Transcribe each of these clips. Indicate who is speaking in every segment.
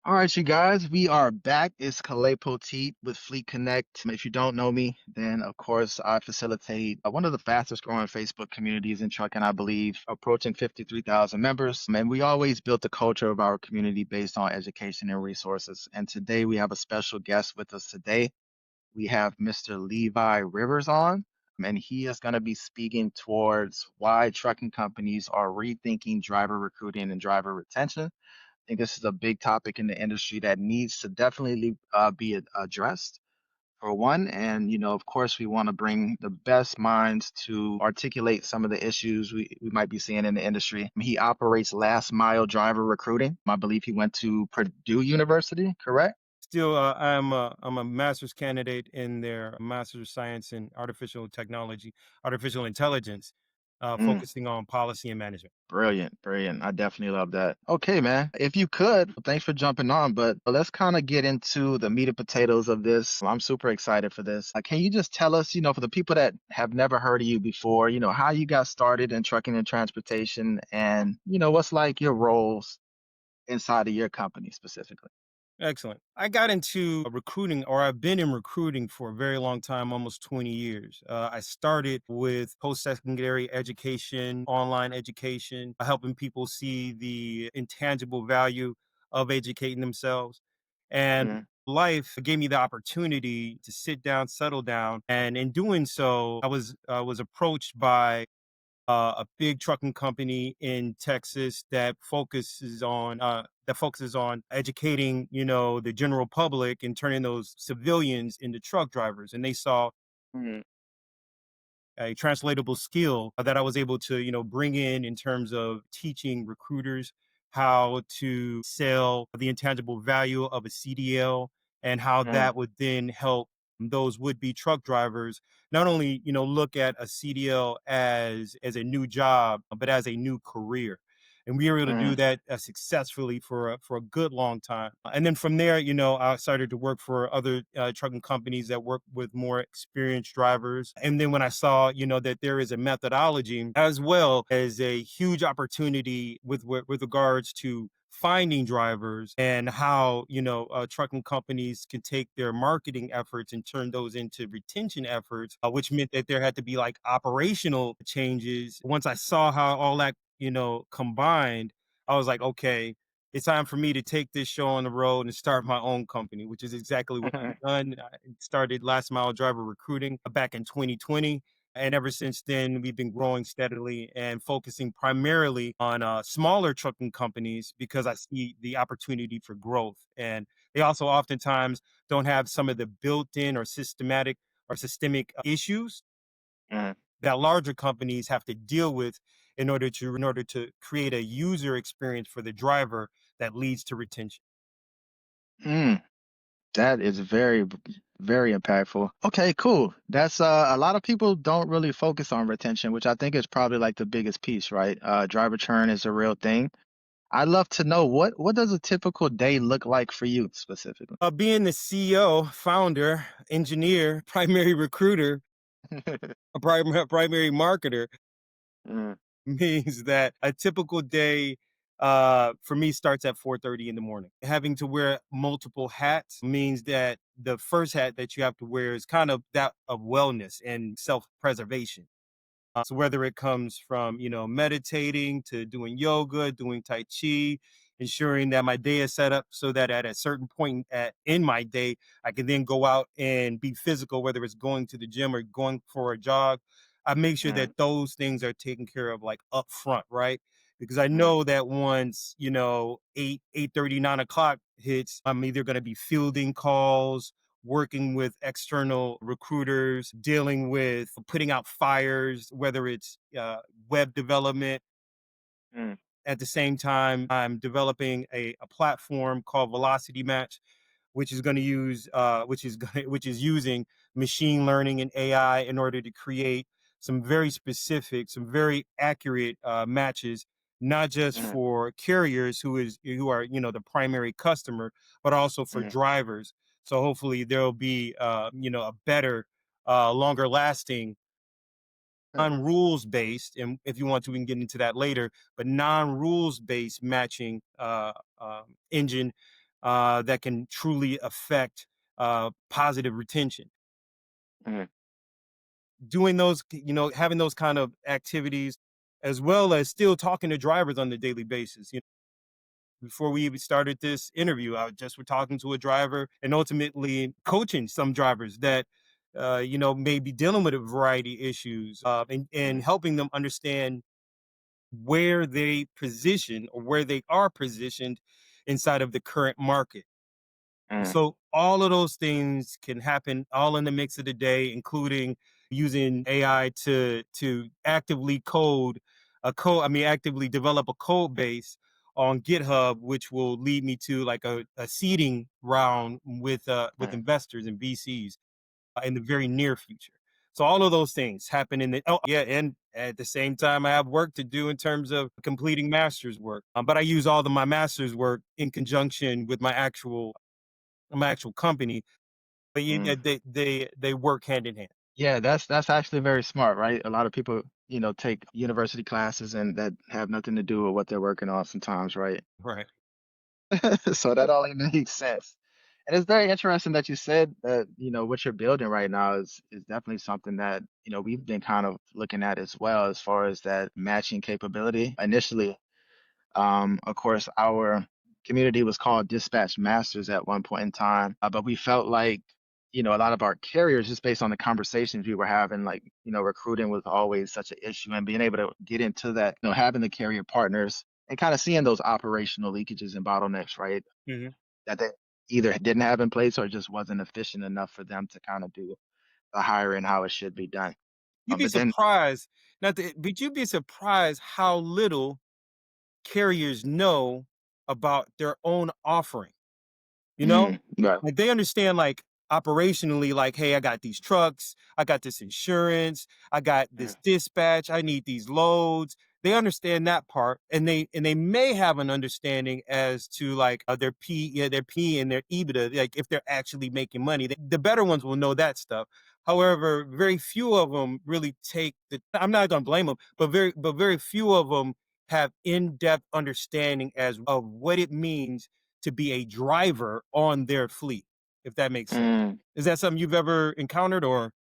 Speaker 1: All right, you guys, we are back. It's Kalei with Fleet Connect. If you don't know me, then of course I facilitate one of the fastest growing Facebook communities in trucking, I believe, approaching 53,000 members. And we always built the culture of our community based on education and resources. And today we have a special guest with us today. We have Mr. Levi Rivers on, and he is going to be speaking towards why trucking companies are rethinking driver recruiting and driver retention. Think this is a big topic in the industry that needs to definitely be addressed for one. And, of course, we want to bring the best minds to articulate some of the issues we might be seeing in the industry. He operates last mile driver recruiting. I believe he went to Purdue University, correct?
Speaker 2: Still, I'm a master's candidate in their master's of science in artificial technology, artificial intelligence,
Speaker 1: Mm.
Speaker 2: focusing on policy and management.
Speaker 1: Brilliant, brilliant. I definitely love that. Okay, man. If you could, thanks for jumping on, but let's kind of get into the meat and potatoes of this. I'm super excited for this. Can you just tell us, for the people that have never heard of you before, how you got started in trucking and transportation and, what's like your roles inside of your company specifically?
Speaker 2: Excellent. I got into recruiting, or I've been in recruiting for a very long time, almost 20 years. I started with post secondary education, online education, helping people see the intangible value of educating themselves. And
Speaker 1: Mm,
Speaker 2: life gave me the opportunity to sit down, settle down. And in doing so, I was approached by a big trucking company in Texas that focuses on educating, the general public and turning those civilians into truck drivers. And they saw
Speaker 1: mm,
Speaker 2: a translatable skill that I was able to, bring in terms of teaching recruiters how to sell the intangible value of a CDL and how
Speaker 1: mm,
Speaker 2: that would then help those would-be truck drivers not only, look at a CDL as a new job, but as a new career. And we were able to do
Speaker 1: mm,
Speaker 2: that successfully for a good long time. And then from there, I started to work for other trucking companies that work with more experienced drivers. And then when I saw, that there is a methodology as well as a huge opportunity with regards to finding drivers and how trucking companies can take their marketing efforts and turn those into retention efforts, which meant that there had to be like operational changes. Once I saw how all that combined, I was like, okay, it's time for me to take this show on the road and start my own company, which is exactly what I've done. I started Last Mile Driver Recruiting back in 2020. And ever since then, we've been growing steadily and focusing primarily on smaller trucking companies because I see the opportunity for growth. And they also oftentimes don't have some of the built in or systematic or systemic issues
Speaker 1: mm.
Speaker 2: that larger companies have to deal with in order to create a user experience for the driver that leads to retention.
Speaker 1: Mm. That is very impactful. Okay, cool. That's a lot of people don't really focus on retention, which I think is probably like the biggest piece, right? Driver churn is a real thing. I'd love to know what does a typical day look like for you specifically?
Speaker 2: Being the CEO, founder, engineer, primary recruiter, a primary marketer
Speaker 1: Mm,
Speaker 2: means that a typical day for me starts at 4:30 in the morning. Having to wear multiple hats means that the first hat that you have to wear is kind of that of wellness and self-preservation. So whether it comes from, meditating to doing yoga, doing tai chi, ensuring that my day is set up so that at a certain point in my day, I can then go out and be physical, whether it's going to the gym or going for a jog. I make sure
Speaker 1: mm,
Speaker 2: that those things are taken care of like up front, right? Because I
Speaker 1: mm,
Speaker 2: know that once, 8:30, 9 o'clock hits, I'm either going to be fielding calls, working with external recruiters, dealing with putting out fires, whether it's web development.
Speaker 1: mm,
Speaker 2: At the same time, I'm developing a platform called Velocity Match, which is going to use which is using machine learning and AI in order to create some very specific, some very accurate matches, not just
Speaker 1: mm,
Speaker 2: for carriers who are the primary customer, but also for
Speaker 1: mm,
Speaker 2: drivers. So hopefully there'll be a better, longer lasting non-rules based, and if you want to, we can get into that later. But non-rules based matching engine that can truly affect positive retention.
Speaker 1: Mm,
Speaker 2: Doing those, having those kind of activities, as well as still talking to drivers on a daily basis. Before we even started this interview, I just were talking to a driver and ultimately coaching some drivers that, may be dealing with a variety of issues, and
Speaker 1: mm,
Speaker 2: helping them understand where they position or where they are positioned inside of the current market.
Speaker 1: mm,
Speaker 2: So all of those things can happen all in the mix of the day, including using AI to actively actively develop a code base on GitHub, which will lead me to like a seeding round with
Speaker 1: mm.
Speaker 2: investors and VCs in the very near future. So all of those things happen and at the same time I have work to do in terms of completing master's work. But I use all of my master's work in conjunction with my actual company, but
Speaker 1: Mm.
Speaker 2: they work hand in hand.
Speaker 1: Yeah, that's actually very smart, right? A lot of people, take university classes and that have nothing to do with what they're working on sometimes, right?
Speaker 2: Right.
Speaker 1: So that only makes sense. And it's very interesting that you said that, what you're building right now is definitely something that, we've been kind of looking at as well as far as that matching capability. Initially, of course, our community was called Dispatch Masters at one point in time, but we felt like, a lot of our carriers, just based on the conversations we were having, like, recruiting was always such an issue, and being able to get into that, having the carrier partners and kind of seeing those operational leakages and bottlenecks, right?
Speaker 2: Mhm.
Speaker 1: That they either didn't have in place or just wasn't efficient enough for them to kind of do the hiring how it should be done.
Speaker 2: You'd be
Speaker 1: But then,
Speaker 2: surprised, but you'd be surprised how little carriers know about their own offering. You know?
Speaker 1: right,
Speaker 2: Like, they understand, like, operationally, like, "Hey, I got these trucks, I got this insurance, I got
Speaker 1: mm,
Speaker 2: this dispatch, I need these loads." They understand that part, and they may have an understanding as to, like, their P and their EBITDA, like, if they're actually making money. The better ones will know that stuff. However, very few of them really take the I'm not gonna blame them, but very few of them have in-depth understanding as of what it means to be a driver on their fleet, if that makes sense.
Speaker 1: mm.
Speaker 2: Is that something you've ever encountered or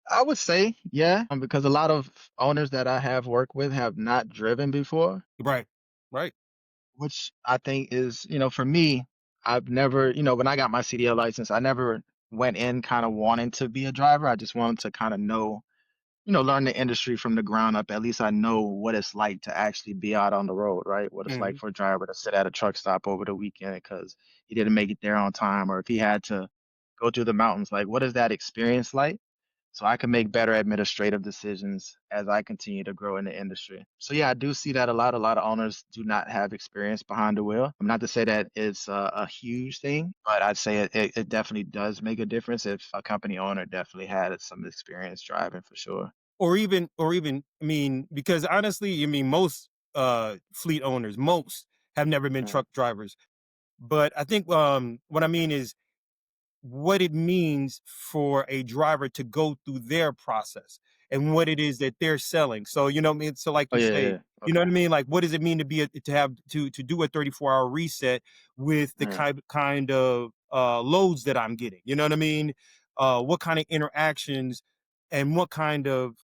Speaker 1: I would say, yeah, because a lot of owners that I have worked with have not driven before,
Speaker 2: right, right.
Speaker 1: which I think is, for me, I've never, when I got my CDL license, I never went in kind of wanting to be a driver. I just wanted to kind of know, learn the industry from the ground up. At least I know what it's like to actually be out on the road, right? What it's like
Speaker 2: Mhm.
Speaker 1: for a driver to sit at a truck stop over the weekend because he didn't make it there on time, or if he had to go through the mountains, like what is that experience like? So I can make better administrative decisions as I continue to grow in the industry. So yeah, I do see that a lot. A lot of owners do not have experience behind the wheel. I'm not to say that it's a huge thing, but I'd say it definitely does make a difference if a company owner definitely had some experience driving for sure.
Speaker 2: Or even, I mean, because honestly, I mean, most fleet owners, most have never been
Speaker 1: Mm,
Speaker 2: truck drivers. But I think what I mean is what it means for a driver to go through their process and what it is that they're selling. So, you know what I mean? So like
Speaker 1: oh
Speaker 2: you
Speaker 1: yeah,
Speaker 2: say,
Speaker 1: yeah.
Speaker 2: you know
Speaker 1: Okay.
Speaker 2: what I mean? Like what does it mean to to do a 34-hour reset with the
Speaker 1: Mm,
Speaker 2: kind of loads that I'm getting? You know what I mean? What kind of interactions and what kind of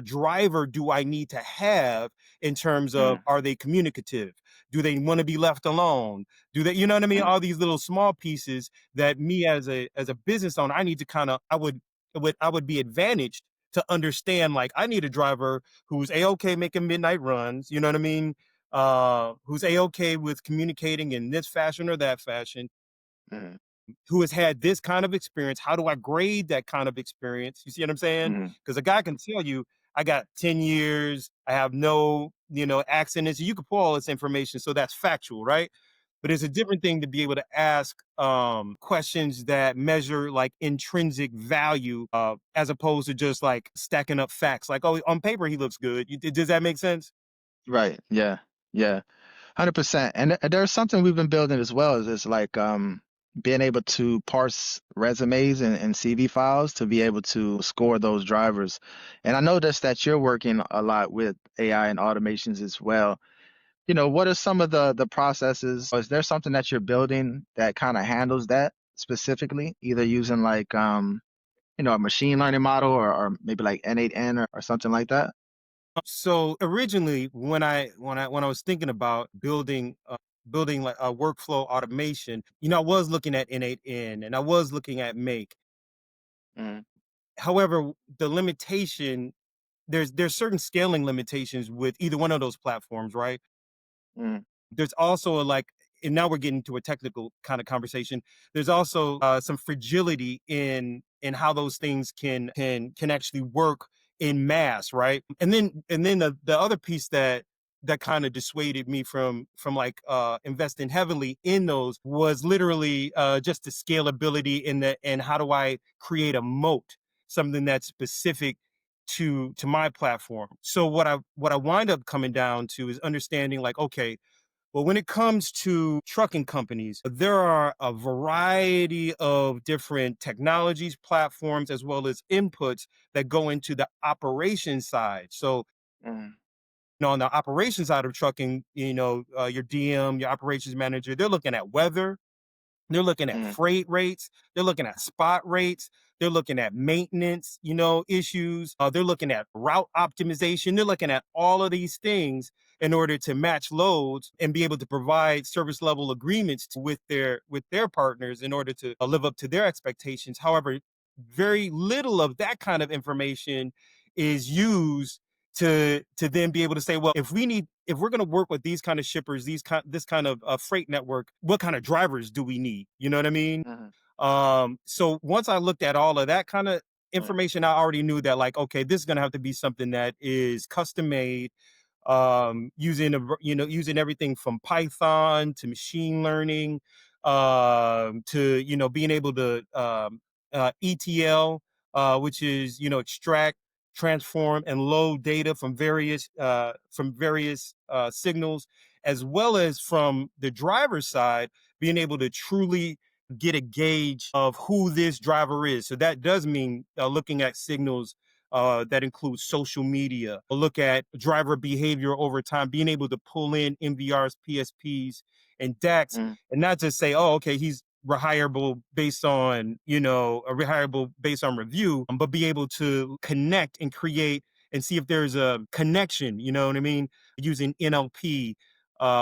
Speaker 2: driver do I need to have in terms of
Speaker 1: mm,
Speaker 2: are they communicative? Do they want to be left alone? Do they, you know what I mean?
Speaker 1: mm,
Speaker 2: All these little small pieces that me as a business owner, I need to kind of I would be advantaged to understand like I need a driver who's a-okay making midnight runs, you know what I mean? Who's a-okay with communicating in this fashion or that fashion,
Speaker 1: mm,
Speaker 2: who has had this kind of experience. How do I grade that kind of experience? You see what I'm saying?
Speaker 1: mm,
Speaker 2: Because a guy can tell you, I got 10 years, I have no, accidents. You can pull all this information, so that's factual, right? But it's a different thing to be able to ask questions that measure like intrinsic value, as opposed to just like stacking up facts. Like, oh, on paper he looks good. Does that make sense?
Speaker 1: right. Yeah. Yeah. 100%. And there's something we've been building as well is like being able to parse resumes and CV files to be able to score those drivers. And I noticed that you're working a lot with AI and automations as well. what are some of the processes? Or is there something that you're building that kind of handles that specifically, either using like a machine learning model or maybe like N8N or something like that?
Speaker 2: So originally, when I was thinking about building like a workflow automation, I was looking at N8N and I was looking at Make.
Speaker 1: Mm,
Speaker 2: However, the limitation there's certain scaling limitations with either one of those platforms, right?
Speaker 1: mm,
Speaker 2: There's also and now we're getting to a technical kind of conversation. There's also some fragility in how those things can actually work in mass, right? And then the other piece that kind of dissuaded me from like investing heavily in those was literally just the scalability and how do I create a moat, something that's specific to my platform. So what I wind up coming down to is understanding like, okay, well, when it comes to trucking companies, there are a variety of different technologies, platforms, as well as inputs that go into the operation side. So,
Speaker 1: mm,
Speaker 2: on the operation side of trucking, your DM, your operations manager, they're looking at weather, they're looking at
Speaker 1: mm,
Speaker 2: freight rates. They're looking at spot rates. They're looking at maintenance, issues. They're looking at route optimization. They're looking at all of these things in order to match loads and be able to provide service level agreements with their partners in order to live up to their expectations. However, very little of that kind of information is used to then be able to say, well, if we're going to work with these kind of shippers, this kind of freight network, what kind of drivers do we need? You know what I mean?
Speaker 1: mm,
Speaker 2: So once I looked at all of that kind of
Speaker 1: mm,
Speaker 2: information, I already knew that like, okay, this is going to have to be something that is custom made, using everything from Python to machine learning, to being able to ETL, which is extract, transform, and load data from various signals, as well as from the driver's side, being able to truly get a gauge of who this driver is. So that does mean looking at signals that includes social media, look at driver behavior over time, being able to pull in MVRs, PSPs, and DAX,
Speaker 1: mm,
Speaker 2: and not just say, oh, okay, he's rehireable based on review, but be able to connect and create and see if there's a connection, you know what I mean? Using NLP,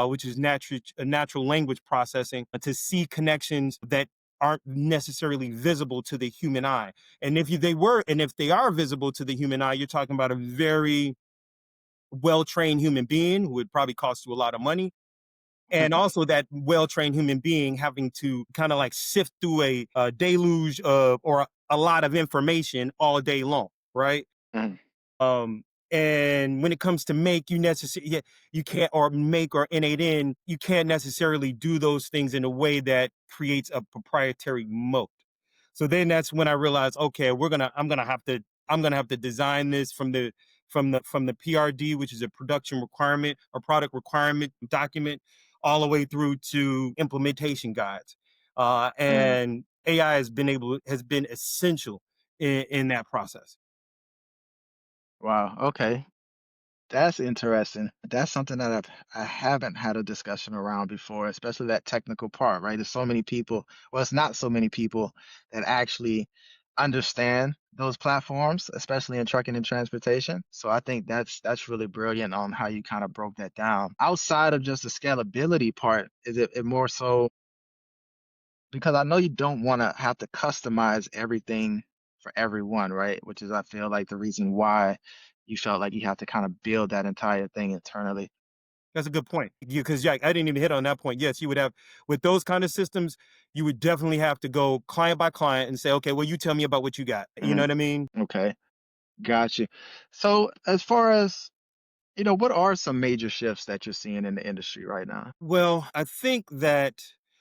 Speaker 2: which is natural language processing, to see connections that aren't necessarily visible to the human eye. And if they are visible to the human eye, you're talking about a very well-trained human being who would probably cost you a lot of money. And also that well-trained human being having to kind of like sift through a deluge of or a lot of information all day long, right?
Speaker 1: mm.
Speaker 2: Um, and when it comes to make, you can't, or make or N8N, you can't necessarily do those things in a way that creates a proprietary moat. So then that's when I realized, okay, I'm gonna have to design this from the PRD, which is a production requirement or product requirement document, all the way through to implementation guides.
Speaker 1: Mm.
Speaker 2: And AI has been essential in that process.
Speaker 1: Wow. Okay. That's interesting. That's something that I haven't had a discussion around before, especially that technical part, right? There's so many people, well, it's not so many people that actually understand those platforms, especially in trucking and transportation. So I think that's really brilliant on how you kind of broke that down. Outside of just the scalability part, is it more so because I know you don't want to have to customize everything for everyone, right? Which is, I feel like, the reason why you felt like you have to kind of build that entire thing internally.
Speaker 2: That's a good point. Because yeah, I didn't even hit on that point. Yes, you would have with those kind of systems, you would definitely have to go client by client and say, okay, well, you tell me about what you got. You know
Speaker 1: Mhm.
Speaker 2: what I mean?
Speaker 1: Okay, got you. So, as far as, what are some major shifts that you're seeing in the industry right now?
Speaker 2: Well, I think that,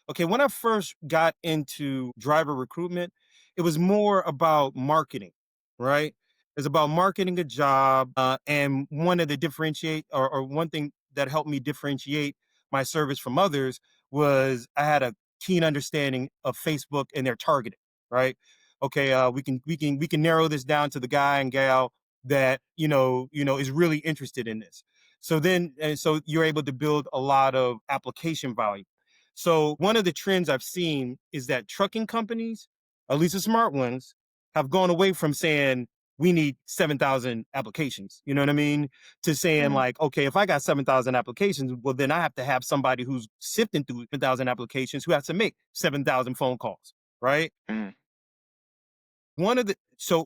Speaker 2: okay, when I first got into driver recruitment, it was more about marketing, right? It's about marketing a job. And one of the differentiate or one thing that helped me differentiate my service from others was I had a keen understanding of Facebook and their targeting, right? Okay, we can narrow this down to the guy and gal that is really interested in this. So you're able to build a lot of application value. So one of the trends I've seen is that trucking companies, at least the smart ones, have gone away from saying we need 7,000 applications. You know what I mean? To saying
Speaker 1: mm,
Speaker 2: like, okay, if I got 7,000 applications, well, then I have to have somebody who's sifting through 7,000 applications who has to make 7,000 phone calls, right?
Speaker 1: mm,
Speaker 2: So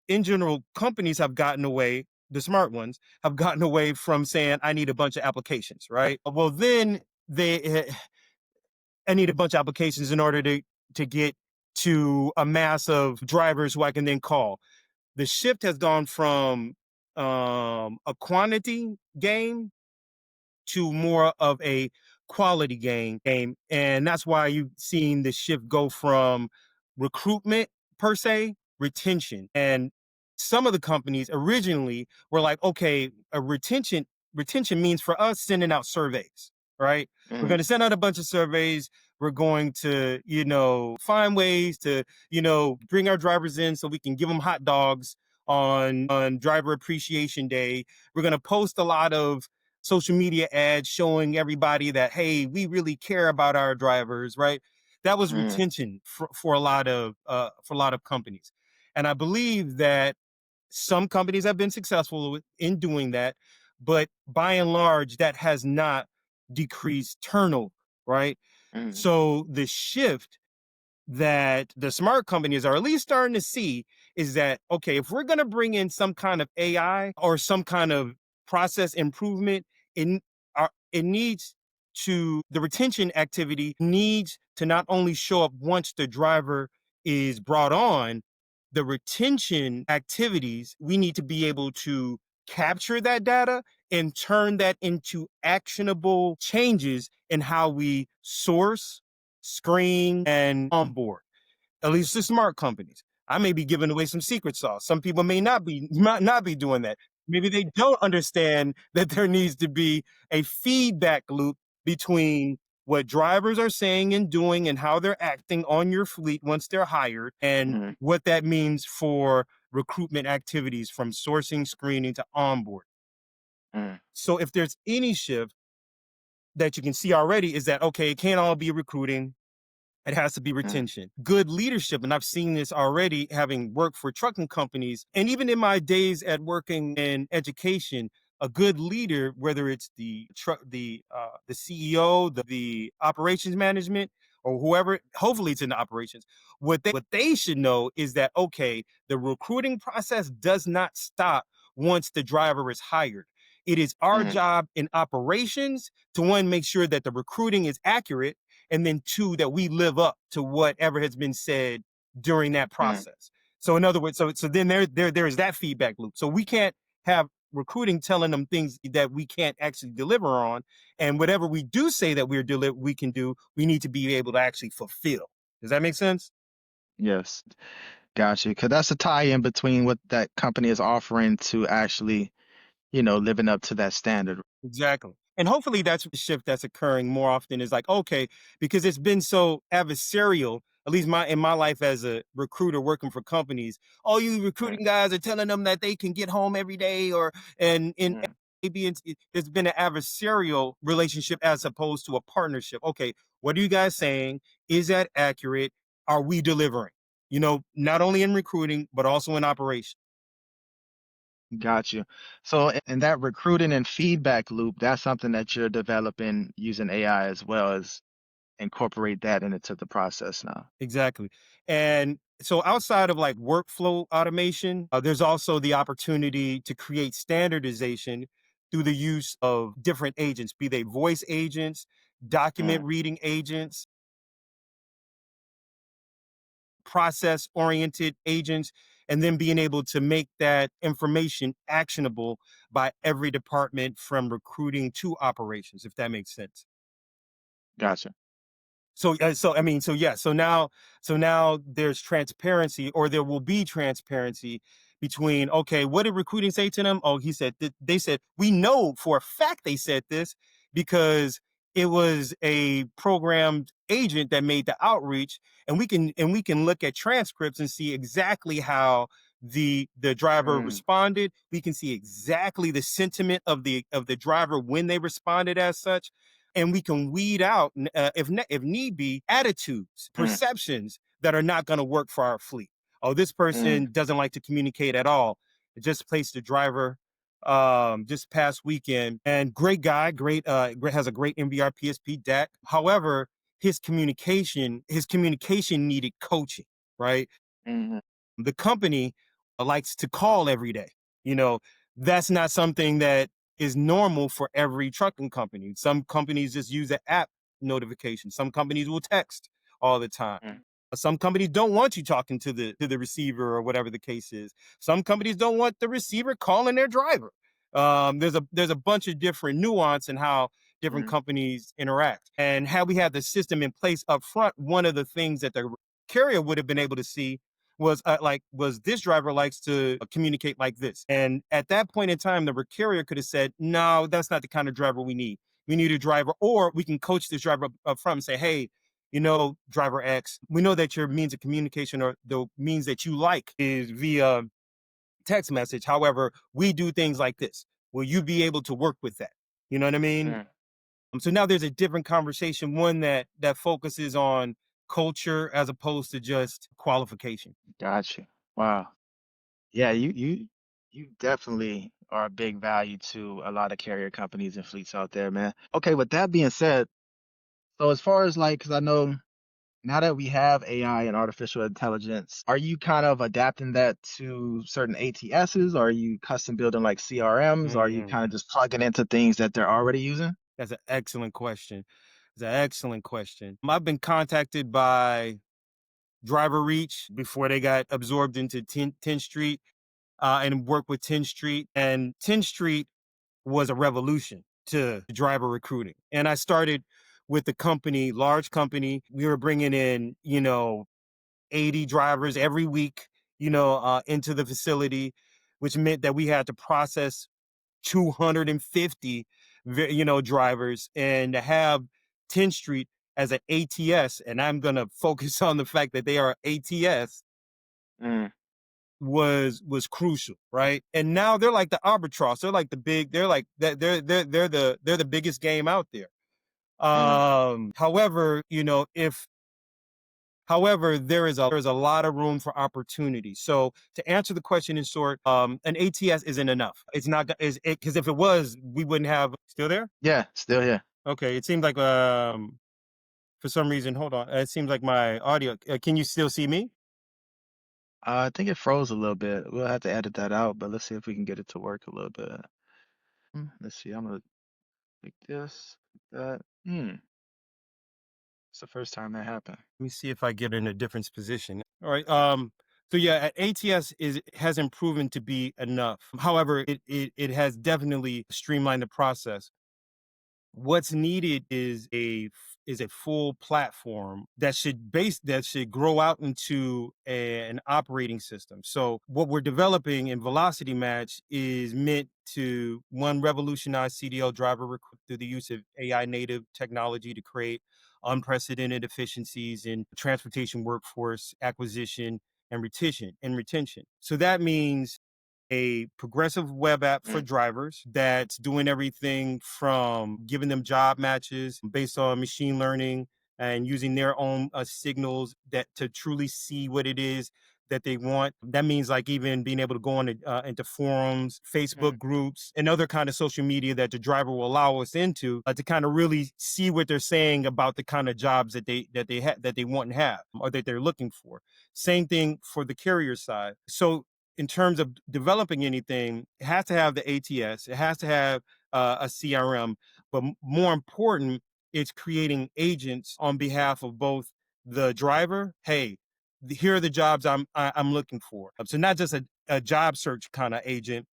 Speaker 2: in general, companies have gotten away, the smart ones have gotten away from saying, I need a bunch of applications, right? Well, then I need a bunch of applications in order to get to a mass of drivers who I can then call. The shift has gone from a quantity game to more of a quality game. And that's why you've seen the shift go from recruitment per se, retention. And some of the companies originally were like, okay, a retention means for us sending out surveys, right? We're going
Speaker 1: mm,
Speaker 2: to send out a bunch of surveys. We're going to, find ways to, bring our drivers in so we can give them hot dogs on driver appreciation day. We're going to post a lot of social media ads showing everybody that, hey, we really care about our drivers, right? That was
Speaker 1: mm,
Speaker 2: retention for a lot of companies. And I believe that some companies have been successful in doing that, but by and large, that has not decreased turnover, right?
Speaker 1: mm,
Speaker 2: So the shift that the smart companies are at least starting to see is that, okay, if we're going to bring in some kind of AI or some kind of process improvement, it, it needs the retention activity needs to not only show up once the driver is brought on, the retention activities, we need to be able to capture that data and turn that into actionable changes in how we source, screen, and onboard. At least the smart companies. I may be giving away some secret sauce. Some people may not be doing that. Maybe they don't understand that there needs to be a feedback loop between what drivers are saying and doing and how they're acting on your fleet once they're hired and
Speaker 1: mm,
Speaker 2: what that means for recruitment activities from sourcing, screening to onboard.
Speaker 1: mm,
Speaker 2: So if there's any shift that you can see already is that, okay, it can't all be recruiting. It has to be
Speaker 1: mm,
Speaker 2: retention. Good leadership, and I've seen this already having worked for trucking companies, and even in my days at working in education, a good leader, whether it's the CEO, the operations management, or whoever, hopefully it's in the operations. What they should know is that, okay, the recruiting process does not stop once the driver is hired. It is our
Speaker 1: mm,
Speaker 2: job in operations to, one, make sure that the recruiting is accurate, and then two, that we live up to whatever has been said during that
Speaker 1: mm.
Speaker 2: process. So in other words, so then there is that feedback loop. So we can't have recruiting telling them things that we can't actually deliver on, and whatever we do say that we can do, we need to be able to actually fulfill. Does that make sense?
Speaker 1: Yes, got you. Because that's a tie-in between what that company is offering to actually, living up to that standard.
Speaker 2: Exactly. And hopefully that's the shift that's occurring more often is like, okay, because it's been so adversarial, at least in my life as a recruiter working for companies, all you
Speaker 1: Mm,
Speaker 2: recruiting guys are telling them that they can get home every day or and in
Speaker 1: mm,
Speaker 2: maybe it's been an adversarial relationship as opposed to a partnership. Okay, what are you guys saying? Is that accurate? Are we delivering? Not only in recruiting, but also in operation.
Speaker 1: got you. So in that recruiting and feedback loop, that's something that you're developing using AI as well as incorporate that into the process now.
Speaker 2: Exactly. And so outside of like workflow automation, there's also the opportunity to create standardization through the use of different agents, be they voice agents, document
Speaker 1: Mm,
Speaker 2: reading agents, process oriented agents, and then being able to make that information actionable by every department from recruiting to operations, if that makes sense.
Speaker 1: gotcha.
Speaker 2: So now there's transparency, or there will be transparency between, okay, what did recruiting say to them? Oh, he said they said, we know for a fact they said this because it was a programmed agent that made the outreach, and we can look at transcripts and see exactly how the driver
Speaker 1: mm,
Speaker 2: responded. We can see exactly the sentiment of the driver when they responded as such, and we can weed out, if need be, attitudes,
Speaker 1: mm,
Speaker 2: perceptions that are not going to work for our fleet. Oh, this
Speaker 1: mm,
Speaker 2: person doesn't like to communicate at all. I just placed a driver just past weekend, and great guy, has a great MBR PSP deck. However, his communication needed coaching, right?
Speaker 1: mhm,
Speaker 2: The company likes to call every day. You know, that's not something that is normal for every trucking company. Some companies just use an app notification. Some companies will text all the time.
Speaker 1: mm,
Speaker 2: Some companies don't want you talking to the receiver or whatever the case is. Some companies don't want the receiver calling their driver. There's a bunch of different nuance in how different
Speaker 1: mm,
Speaker 2: companies interact. And had we had the system in place up front, one of the things that the carrier would have been able to see was this driver likes to communicate like this. And at that point in time, the carrier could have said, no, that's not the kind of driver we need. We need a driver, or we can coach this driver up front and say, hey, driver X, we know that your means of communication or the means that you like is via text message. However, we do things like this. Will you be able to work with that? You know what I mean?
Speaker 1: mm.
Speaker 2: So now there's a different conversation, one that focuses on culture as opposed to just qualification.
Speaker 1: Got you. Wow. Yeah, you definitely are a big value to a lot of carrier companies and fleets out there, man. Okay, with that being said, so as far as like, because I know now that we have AI and artificial intelligence, are you kind of adapting that to certain ATSs? Or are you custom building like CRMs? Or are you
Speaker 2: Mm,
Speaker 1: kind of just plugging into things that they're already using?
Speaker 2: that's an excellent question. It's an excellent question. I've been contacted by Driver Reach before they got absorbed into 10th Street and worked with 10th Street. And 10th Street was a revolution to driver recruiting. And I started with the company, large company. We were bringing in, 80 drivers every week, into the facility, which meant that we had to process 250, drivers, and to have 10th Street as an ATS, and I'm going to focus on the fact that they are ATS,
Speaker 1: Mm,
Speaker 2: was crucial, right? And now they're like the arbitrage. They're like the big. They're like they're the biggest game out there.
Speaker 1: mm,
Speaker 2: However, if however there is a lot of room for opportunity. So to answer the question in short, an ATS isn't enough. It's not is it because if it was, we wouldn't have still there.
Speaker 1: yeah, still here.
Speaker 2: Okay, it seems like for some reason, hold on. It seems like my audio. Can you still see me?
Speaker 1: I think it froze a little bit. We'll have to edit that out, but let's see if we can get it to work a little bit. Let's see. I'm gonna like this, like that. It's the first time that happened.
Speaker 2: Let me see if I get in a different position. All right. So yeah, ATS hasn't proven to be enough. However, it has definitely streamlined the process. What's needed is a full platform that should grow out into an operating system. So what we're developing in Velocity Match is meant to one revolutionize CDL driver recruit through the use of AI native technology to create unprecedented efficiencies in transportation workforce acquisition and retention. So that means a progressive web app for
Speaker 1: Mm,
Speaker 2: drivers that's doing everything from giving them job matches based on machine learning and using their own signals that to truly see what it is that they want. That means like even being able to go into forums,
Speaker 1: mm,
Speaker 2: Facebook groups, and other kind of social media that the driver will allow us into to kind of really see what they're saying about the kind of jobs that they want and have or that they're looking for. Same thing for the carrier side. So in terms of developing anything, it has to have the ATS, it has to have a CRM, but more important, it's creating agents on behalf of both the driver. Hey, here are the jobs I'm looking for. So not just a job search kind of agent,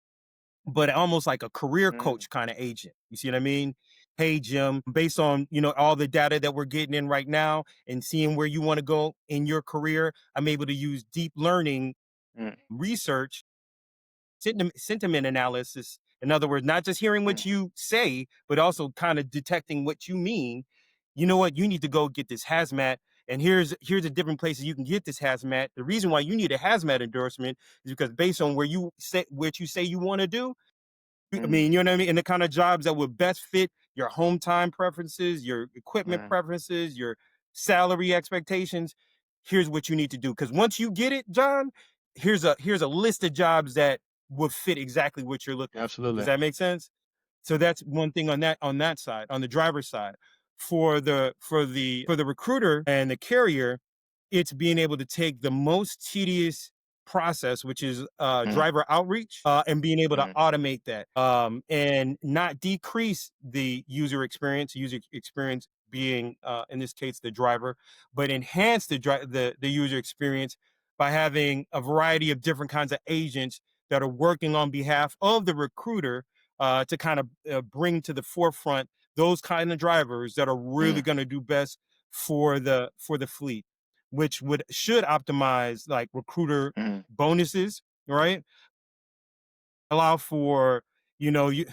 Speaker 2: but almost like a career
Speaker 1: mm,
Speaker 2: coach kind of agent. You see what I mean? Hey, Jim, based on all the data that we're getting in right now and seeing where you want to go in your career, I'm able to use deep learning
Speaker 1: mm,
Speaker 2: research, sentiment analysis. In other words, not just hearing
Speaker 1: mm,
Speaker 2: what you say, but also kind of detecting what you mean. You know what? You need to go get this hazmat And here's the different places you can get this hazmat. The reason why you need a hazmat endorsement is because based on where you say what you say you want to do, I
Speaker 1: mm,
Speaker 2: mean, you know what I mean? And the kind of jobs that would best fit your home time preferences, your equipment
Speaker 1: mm,
Speaker 2: preferences, your salary expectations. Here's what you need to do. Because once you get it, John, here's a list of jobs that will fit exactly what you're looking for. Does
Speaker 1: absolutely.
Speaker 2: that make sense? So that's one thing on that side, on the driver's side. For the recruiter and the carrier, it's being able to take the most tedious process, which is
Speaker 1: Mm,
Speaker 2: driver outreach, and being able to
Speaker 1: mm,
Speaker 2: automate that, and not decrease the user experience being, in this case, the driver, but enhance the user experience by having a variety of different kinds of agents that are working on behalf of the recruiter, to kind of bring to the forefront those kind of drivers that are really
Speaker 1: mm,
Speaker 2: going to do best for the fleet, which would should optimize like recruiter
Speaker 1: mm,
Speaker 2: bonuses, right? Allow for you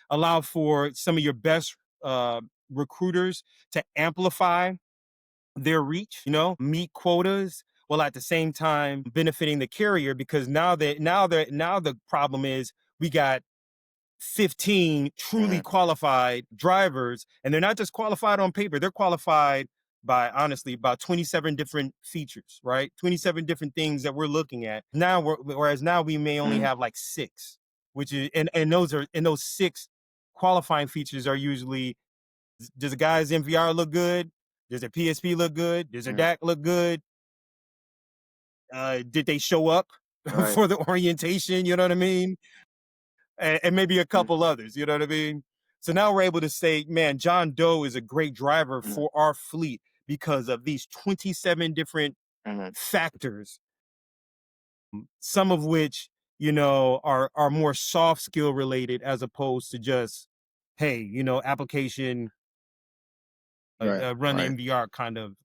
Speaker 2: allow for some of your best uh, recruiters to amplify their reach, meet quotas, while at the same time benefiting the carrier, because now the problem is we got 15 truly
Speaker 1: mm,
Speaker 2: qualified drivers, and they're not just qualified on paper, they're qualified by honestly about 27 different features, right? 27 different things that we're looking at now, whereas now we may only
Speaker 1: mm,
Speaker 2: have like six, which is and those six qualifying features are usually: does the guy's MVR look good? Does their PSP look good? Does their
Speaker 1: mm.
Speaker 2: DAC look good? Did they show up
Speaker 1: Right.
Speaker 2: for the orientation? You know what I mean? And maybe a
Speaker 1: Mm,
Speaker 2: couple others. You know what I mean? So now we're able to say, man, John Doe is a great driver
Speaker 1: mm,
Speaker 2: for our fleet because of these 27 different
Speaker 1: mm.
Speaker 2: factors, some of which, are more soft skill related as opposed to just, hey, application,
Speaker 1: Right.
Speaker 2: run the
Speaker 1: Right.
Speaker 2: MVR kind of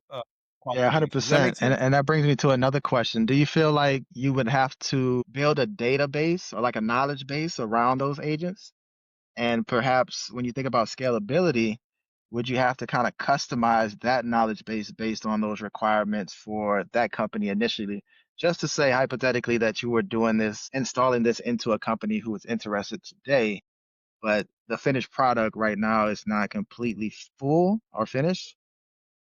Speaker 1: Yeah,
Speaker 2: qualification. Does that make
Speaker 1: 100%. And
Speaker 2: sense?
Speaker 1: and that brings me to another question. Do you feel like you would have to build a database or like a knowledge base around those agents? And perhaps when you think about scalability, would you have to kind of customize that knowledge base based on those requirements for that company initially? Just to say hypothetically that you were doing this, installing this into a company who is interested today, but the finished product right now is not completely full or finished,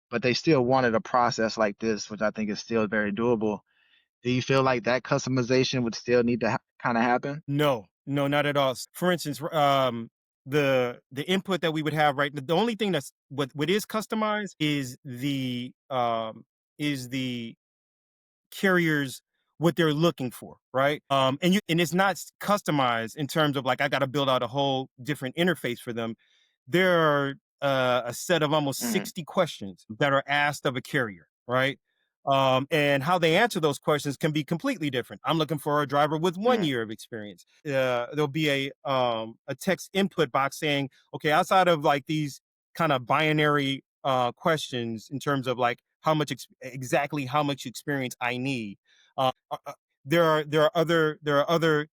Speaker 1: but they still wanted a process like this, which I think is still very doable. Do you feel like that customization would still need to kind of happen?
Speaker 2: No, no, not at all. For instance, the input that we would have, right? The only thing that's what is customized is the carriers, what they're looking for, right? And it's not customized in terms of like I got to build out a whole different interface for them. There are a set of almost
Speaker 1: Hmm.
Speaker 2: 60 questions that are asked of a carrier, right? And how they answer those questions can be completely different. I'm looking for a driver with one
Speaker 1: Hmm.
Speaker 2: year of experience. There'll be a text input box saying, okay, outside of like these kind of binary questions in terms of like exactly how much experience I need. There are other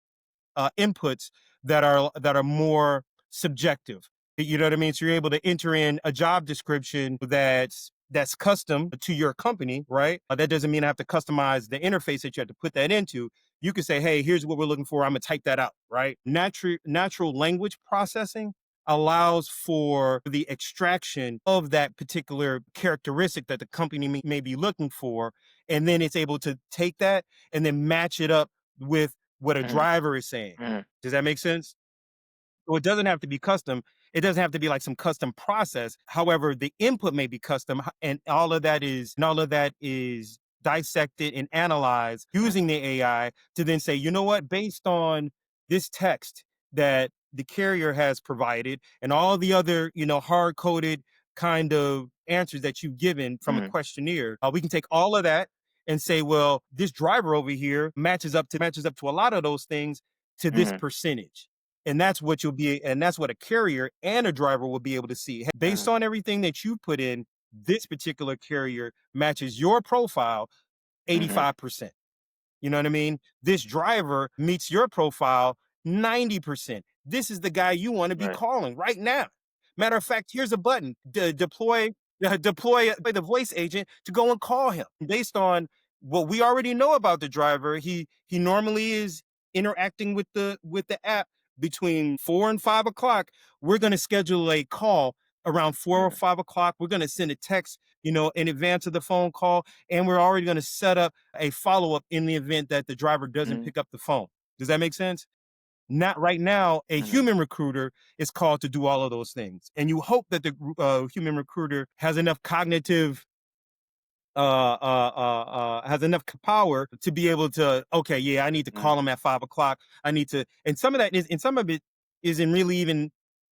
Speaker 2: inputs that are more subjective. You know what I mean? So you're able to enter in a job description that's custom to your company, right? That doesn't mean I have to customize the interface that you have to put that into. You can say, hey, here's what we're looking for. I'm gonna type that out, right? Natural language processing allows for the extraction of that particular characteristic that the company may be looking for. And then it's able to take that and then match it up with what a
Speaker 1: Hmm.
Speaker 2: driver is saying.
Speaker 1: Hmm.
Speaker 2: Does that make sense? So it doesn't have to be custom. It doesn't have to be like some custom process. However, the input may be custom, and all of that is dissected and analyzed using the AI to then say, you know what, based on this text that the carrier has provided and all the other, hard coded kind of answers that you've given from a
Speaker 1: Hmm.
Speaker 2: questionnaire, we can take all of that and say, well, this driver over here matches up to a lot of those things to this
Speaker 1: Hmm.
Speaker 2: percentage. And that's what a carrier and a driver will be able to see. Hey, based
Speaker 1: Hmm.
Speaker 2: on everything that you put in, this particular carrier matches your profile
Speaker 1: Hmm.
Speaker 2: 85%. You know what I mean? This driver meets your profile 90%. This is the guy you want to be
Speaker 1: Right.
Speaker 2: calling right now. Matter of fact, here's a button. Deploy. deploy the voice agent to go and call him based on what we already know about the driver. He normally is interacting with the app between 4 and 5 o'clock. We're going to schedule a call around 4 or 5 o'clock. We're going to send a text, in advance of the phone call, and we're already going to set up a follow up in the event that the driver doesn't
Speaker 1: Mm-hmm.
Speaker 2: pick up the phone. Does that make sense? Not right now, a
Speaker 1: Mm-hmm.
Speaker 2: human recruiter is called to do all of those things. And you hope that the human recruiter has enough cognitive has enough power to be able to, okay, yeah, I need to call him at 5 o'clock. I need to, and some of that is, and some of it isn't really even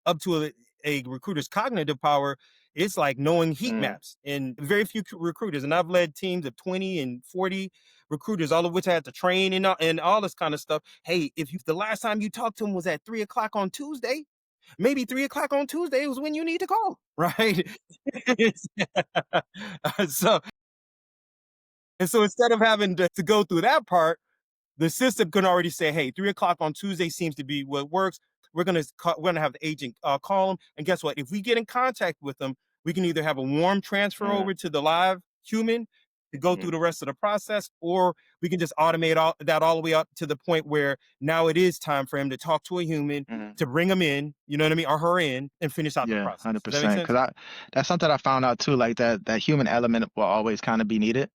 Speaker 2: up to a recruiter's cognitive power. It's like knowing heat
Speaker 1: Mm-hmm.
Speaker 2: maps, and very few recruiters. And I've led teams of 20 and 40 recruiters, all of which I had to train and all this kind of stuff. Hey, if the last time you talked to him was at 3 o'clock on Tuesday, maybe 3 o'clock on Tuesday was when you need to call, right? so and so instead of having to go through that part, the system can already say, hey, 3 o'clock on Tuesday seems to be what works. We're gonna have the agent call them. And guess what? If we get in contact with them, we can either have a warm transfer
Speaker 1: Mm-hmm.
Speaker 2: over to the live human to go through the rest of the process, or we can just automate all the way up to the point where now it is time for him to talk to a human,
Speaker 1: Mm-hmm.
Speaker 2: to bring him in, you know what I mean, or her in, and finish out the
Speaker 1: Yeah,
Speaker 2: process. Does that make
Speaker 1: 100%.
Speaker 2: sense?
Speaker 1: Because that's something I found out too, like that human element will always kind of be needed.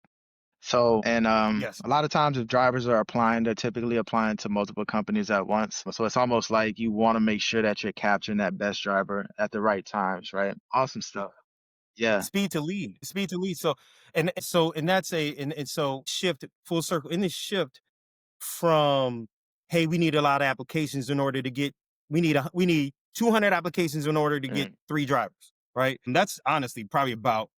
Speaker 1: So, and
Speaker 2: Yes.
Speaker 1: a lot of times if drivers are applying, they're typically applying to multiple companies at once. So it's almost like you want to make sure that you're capturing that best driver at the right times, right? Awesome stuff. Yeah.
Speaker 2: Speed to lead. And that's and so shift full circle in this shift from, hey, we need a lot of applications in order to get, we need 200 applications in order to get
Speaker 1: Mm,
Speaker 2: 3 drivers, right? And that's honestly probably about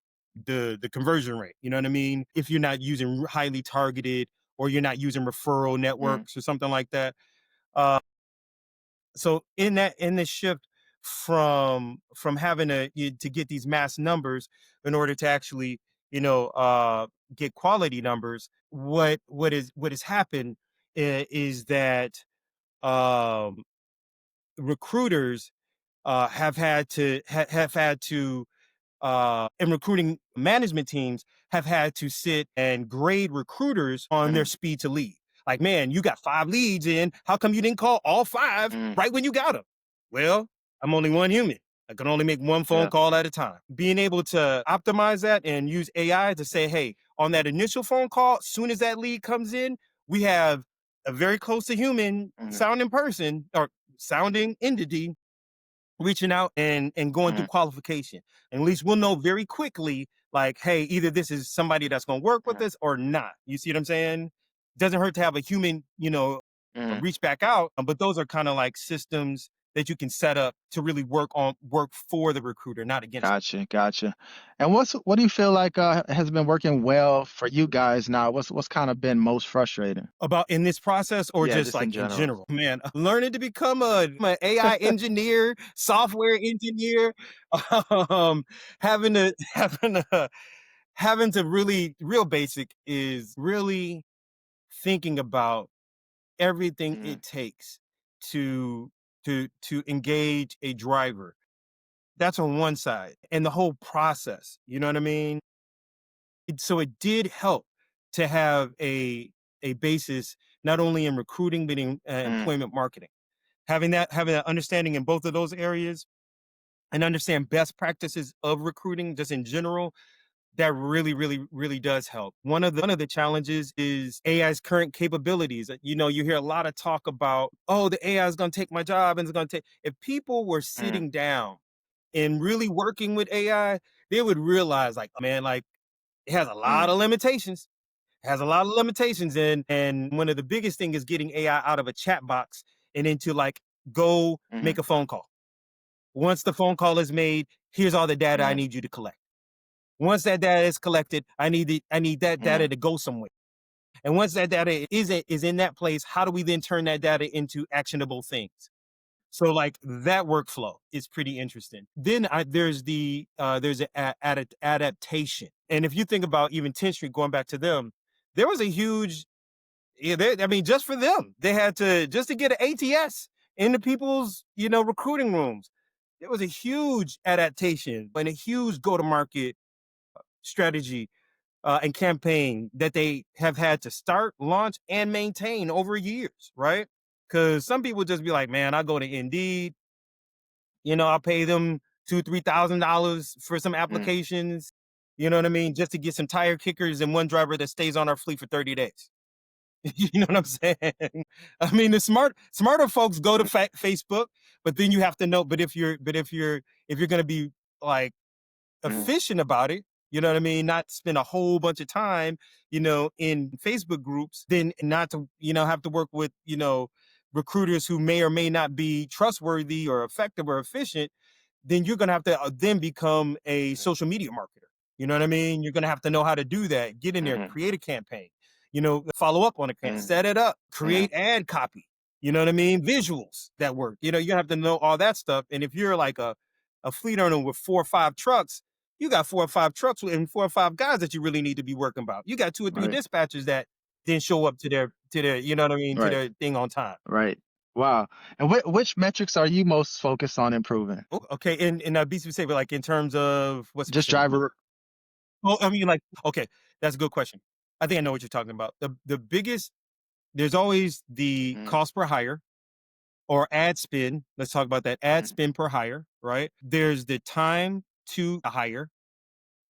Speaker 2: the conversion rate. You know what I mean? If you're not using highly targeted, or you're not using referral
Speaker 1: mm,
Speaker 2: networks or something like that. Uh, so in this shift from having to get these mass numbers in order to actually, get quality numbers, what has happened is that um recruiters have had to and recruiting management teams have had to sit and grade recruiters on their
Speaker 1: mm,
Speaker 2: speed to lead. Like, man, you got 5 leads in. How come you didn't call all 5
Speaker 1: mm.
Speaker 2: right when you got them? Well, I'm only one human. I can only make one phone
Speaker 1: Yeah.
Speaker 2: call at a time. Being able to optimize that and use AI to say, hey, on that initial phone call, as soon as that lead comes in, we have a very close to human
Speaker 1: Mm,
Speaker 2: sounding person or sounding entity reaching out and going through
Speaker 1: mm,
Speaker 2: qualification. And at least we'll know very quickly, like, hey, either this is somebody that's going to work with
Speaker 1: mm,
Speaker 2: us or not. You see what I'm saying? Doesn't hurt to have a human,
Speaker 1: mm.
Speaker 2: reach back out. But those are kind of like systems that you can set up to really work for the recruiter, not against them.
Speaker 1: Gotcha, gotcha. And what do you feel like has been working well for you guys now? What's kind of been most frustrating?
Speaker 2: About in this process, or
Speaker 1: Yeah,
Speaker 2: just
Speaker 1: just in
Speaker 2: like in
Speaker 1: general.
Speaker 2: general? Man, learning to become an AI engineer, software engineer, um, having to having to really real basic is really thinking about everything
Speaker 1: Mm,
Speaker 2: it takes to to engage a driver. That's on one side, and the whole process, you know what I mean? So it did help to have a basis not only in recruiting but in
Speaker 1: mm,
Speaker 2: employment marketing. Having that understanding in both of those areas, and understand best practices of recruiting just in general, that really, really, really does help. One of the challenges is AI's current capabilities. You hear a lot of talk about, oh, the AI is going to take my job and it's going to take. If people were
Speaker 1: mm,
Speaker 2: sitting down and really working with AI, they would realize, like, man, like it has a lot
Speaker 1: mm,
Speaker 2: of limitations. It has a lot of limitations, and one of the biggest thing is getting AI out of a chat box and into like, go
Speaker 1: mm,
Speaker 2: make a phone call. Once the phone call is made, here's all the data I
Speaker 1: mm,
Speaker 2: need you to collect. Once that data is collected, I need that
Speaker 1: mm.
Speaker 2: data to go somewhere. And once that data is in that place, how do we then turn that data into actionable things? So like that workflow is pretty interesting. Then there's adaptation. And if you think about even 10th Street, going back to them, there was a huge, yeah, I mean, just for them, they had to, just to get an ATS into people's, recruiting rooms. There was a huge adaptation and a huge go to market strategy and campaign that they have had to start, launch, and maintain over years, right? Because some people just be like, man, I go to Indeed, I'll pay them two, $3,000 for some
Speaker 1: mm,
Speaker 2: applications, you know what I mean, just to get some tire kickers and one driver that stays on our fleet for 30 days. You know what I'm saying? I mean, the smarter folks go to
Speaker 1: mm,
Speaker 2: Facebook, but then you have to know. If you're going to be like
Speaker 1: mm,
Speaker 2: efficient about it, you know what I mean? Not spend a whole bunch of time, in Facebook groups, then not to, have to work with, recruiters who may or may not be trustworthy or effective or efficient, then you're going to have to then become a
Speaker 1: mm,
Speaker 2: social media marketer. You know what I mean? You're going to have to know how to do that. Get in there,
Speaker 1: mm,
Speaker 2: create a campaign, follow up on a campaign,
Speaker 1: mm,
Speaker 2: set it up,
Speaker 1: mm,
Speaker 2: create ad copy. You know what I mean? Visuals that work. You have to know all that stuff. And if you're like a fleet owner with 4 or 5 trucks, you got 4 or 5 trucks and 4 or 5 guys that you really need to be working about. You got 2 or 3
Speaker 1: right,
Speaker 2: dispatchers that didn't show up to their, you know what I mean, to
Speaker 1: right,
Speaker 2: their thing on time.
Speaker 1: right. Wow. And which metrics are you most focused on improving?
Speaker 2: Oh, okay, and be specific, like in terms of what
Speaker 1: Just
Speaker 2: specifically?
Speaker 1: driver.
Speaker 2: Well, I mean, like, okay, that's a good question. I think I know what you're talking about. The biggest There's always the
Speaker 1: Mm,
Speaker 2: cost per hire or ad spend. Let's talk about that ad
Speaker 1: mm,
Speaker 2: spend per hire, right? There's the time to hire.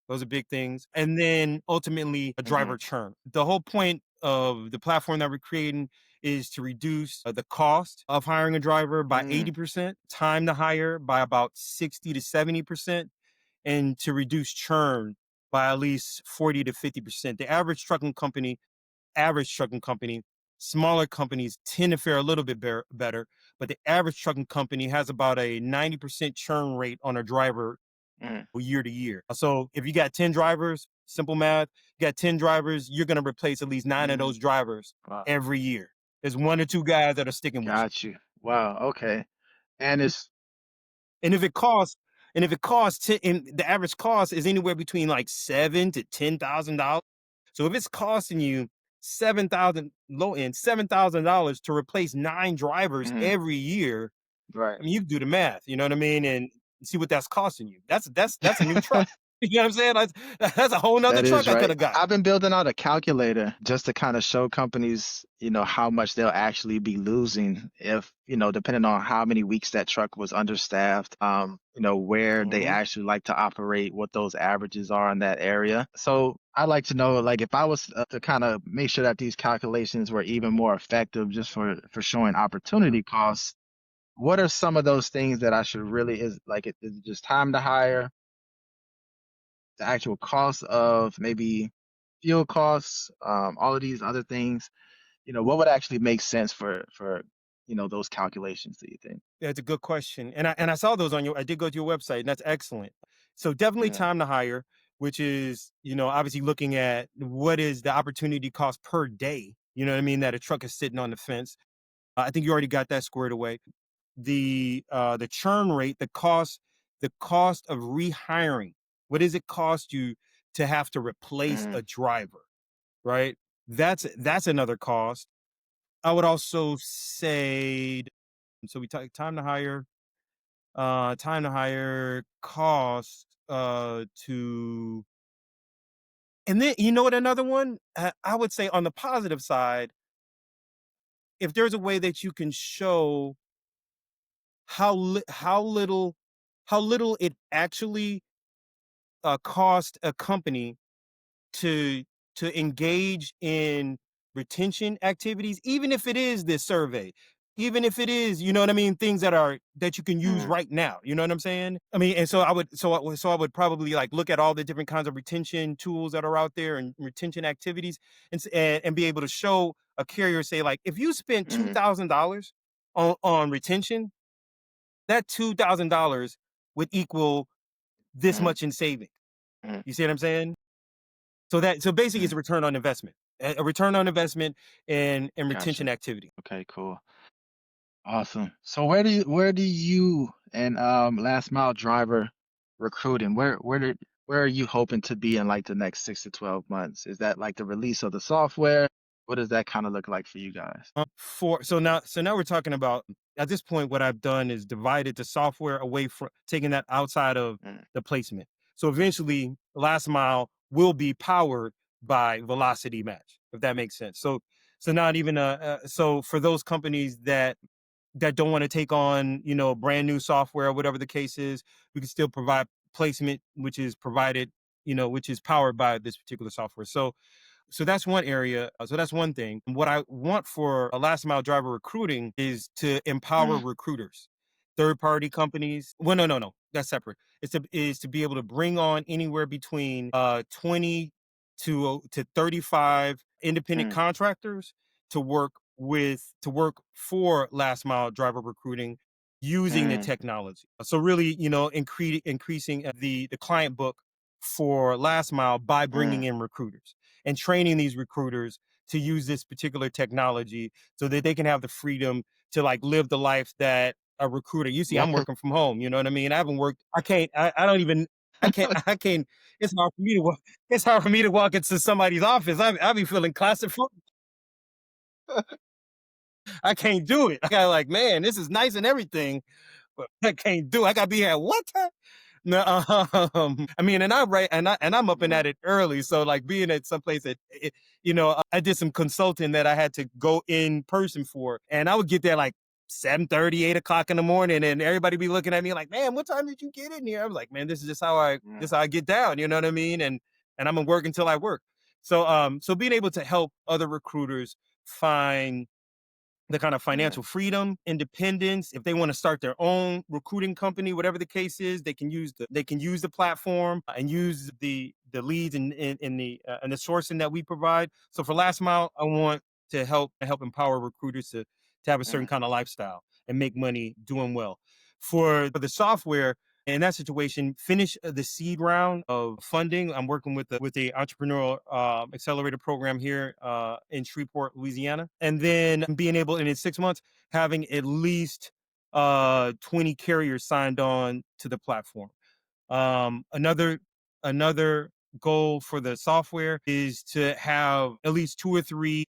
Speaker 2: Those are big things. And then ultimately a
Speaker 1: mhm,
Speaker 2: driver churn. The whole point of the platform that we're creating is to reduce the cost of hiring a driver by
Speaker 1: mm,
Speaker 2: 80%, time to hire by about 60 to 70%, and to reduce churn by at least 40 to 50%. The average trucking company, smaller companies tend to fare a little bit better, but the average trucking company has about a 90% churn rate on a driver
Speaker 1: mm.
Speaker 2: year to year. So if you got 10 drivers, simple math, you got 10 drivers, you're going to replace at least 9 of those
Speaker 1: Mm,
Speaker 2: drivers
Speaker 1: wow.
Speaker 2: every year. There's 1 or 2 guys that are sticking with you.
Speaker 1: Got you. Wow. Okay. And it's
Speaker 2: And if it costs, and the average cost is anywhere between like $7,000 to $10,000. So if it's costing you 7,000 low end, $7,000 to replace 9 drivers
Speaker 1: mm,
Speaker 2: every year,
Speaker 1: right.
Speaker 2: I mean, you do the math, you know what I mean, and see what that's costing you. That's a new truck. You know what I'm saying? That's a whole nother
Speaker 1: That
Speaker 2: truck
Speaker 1: is
Speaker 2: I could
Speaker 1: right.
Speaker 2: have got.
Speaker 1: I've been building out a calculator just to kind of show companies, how much they'll actually be losing if, depending on how many weeks that truck was understaffed, where they
Speaker 2: Hmm.
Speaker 1: actually like to operate, what those averages are in that area. So I like to know, like, if I was to kind of make sure that these calculations were even more effective just for showing opportunity costs, what are some of those things that I should really is it just time to hire? The actual cost of maybe fuel costs, all of these other things, what would actually make sense for those calculations, do you think?
Speaker 2: That's a good question. And I saw those I did go to your website, and that's excellent. So definitely
Speaker 1: Mm,
Speaker 2: time to hire, which is, obviously looking at what is the opportunity cost per day, you know what I mean, that a truck is sitting on the fence. I think you already got that squared away. The churn rate, the cost of rehiring. What does it cost you to have to replace
Speaker 1: mm,
Speaker 2: a driver, right? That's another cost. I would also say, so we talk time to hire, cost to, and then you know what, another one, I would say on the positive side, if there's a way that you can show how little it actually cost a company to engage in retention activities, even if it is this survey, even if it is, you know what I mean, things that you can use
Speaker 1: mm,
Speaker 2: right now. You know what I'm saying? I mean, and so I would probably like look at all the different kinds of retention tools that are out there and retention activities, and be able to show a carrier, say, like, if you spent two
Speaker 1: mm,
Speaker 2: thousand dollars on retention, that $2,000 would equal this
Speaker 1: mm,
Speaker 2: much in saving.
Speaker 1: mm,
Speaker 2: You see what I'm saying? So basically it's
Speaker 1: mm.
Speaker 2: a return on investment. A return on investment and retention
Speaker 1: Gotcha.
Speaker 2: activity.
Speaker 1: Okay, cool. Awesome. So where do you and last mile driver recruiting, where are you hoping to be in like the next 6 to 12 months? Is that like the release of the software? What does that kind of look like for you guys?
Speaker 2: For so now we're talking about, at this point, what I've done is divided the software away from taking that outside of
Speaker 1: Mm,
Speaker 2: the placement. So eventually last mile will be powered by velocity match, if that makes sense. So not even so for those companies that don't want to take on, brand new software or whatever the case is, we can still provide placement, which is provided, which is powered by this particular software. So that's one area. So that's one thing. What I want for a last mile driver recruiting is to empower
Speaker 1: Mm,
Speaker 2: recruiters, third party companies. Well, no, no, no, that's separate. Is to be able to bring on anywhere between 20 to 35 independent
Speaker 1: mm,
Speaker 2: contractors to work for last mile driver recruiting using the
Speaker 1: mm,
Speaker 2: technology. So really, increasing the client book for last mile by bringing
Speaker 1: mm.
Speaker 2: in recruiters and training these recruiters to use this particular technology so that they can have the freedom to like live the life that a recruiter. You see,
Speaker 1: Yeah,
Speaker 2: I'm
Speaker 1: 'cause
Speaker 2: working from home. You know what I mean? I haven't worked. I can't. I don't even. I can't. It's hard for me to walk. It's hard for me to walk into somebody's office. I be feeling claustrophobic. I can't do it. I got like, man, this is nice and everything, but I can't do it. I gotta be here at what time? No, I mean, and I'm up and
Speaker 1: mm,
Speaker 2: at it early. So like being at some place that I did some consulting that I had to go in person for, and I would get there like 7:30, 8 o'clock in the morning, and everybody be looking at me like, man, what time did you get in here? I was like, man, this is just how I
Speaker 1: mm,
Speaker 2: this how I get down. You know what I mean? And I'm gonna work until I work. So being able to help other recruiters find the kind of
Speaker 1: mm,
Speaker 2: financial freedom, independence. If they want to start their own recruiting company, whatever the case is, they can use the platform and use the leads and the sourcing that we provide. So for last mile, I want to help empower recruiters to have a certain
Speaker 1: mm,
Speaker 2: kind of lifestyle and make money doing well. For the software, in that situation, finish the seed round of funding. I'm working with the entrepreneurial accelerator program here in Shreveport, Louisiana, and then being able, and in 6 months, having at least 20 carriers signed on to the platform. Another goal for the software is to have at least two or three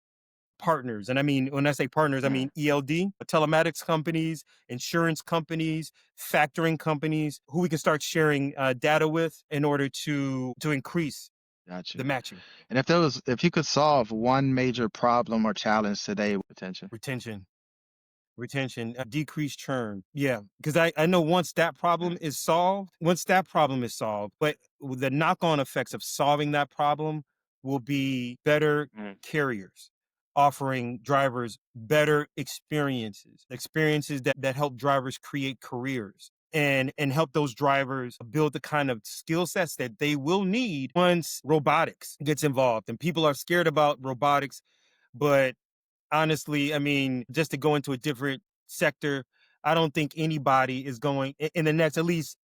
Speaker 2: partners. And I mean, when I say partners, I
Speaker 1: mm.
Speaker 2: mean ELD, telematics companies, insurance companies, factoring companies, who we can start sharing data with in order to increase the
Speaker 1: Gotcha.
Speaker 2: matching
Speaker 1: And if you could solve one major problem or challenge today, attention.
Speaker 2: retention. Retention, decrease churn. Yeah, because I know
Speaker 1: Mm,
Speaker 2: once that problem is solved, but the knock on effects of solving that problem will be better
Speaker 1: mm,
Speaker 2: carriers offering drivers better experiences that help drivers create careers and help those drivers build the kind of skill sets that they will need once robotics gets involved. And people are scared about robotics, but honestly, I mean, just to go into a different sector, I don't think anybody is going in the next at least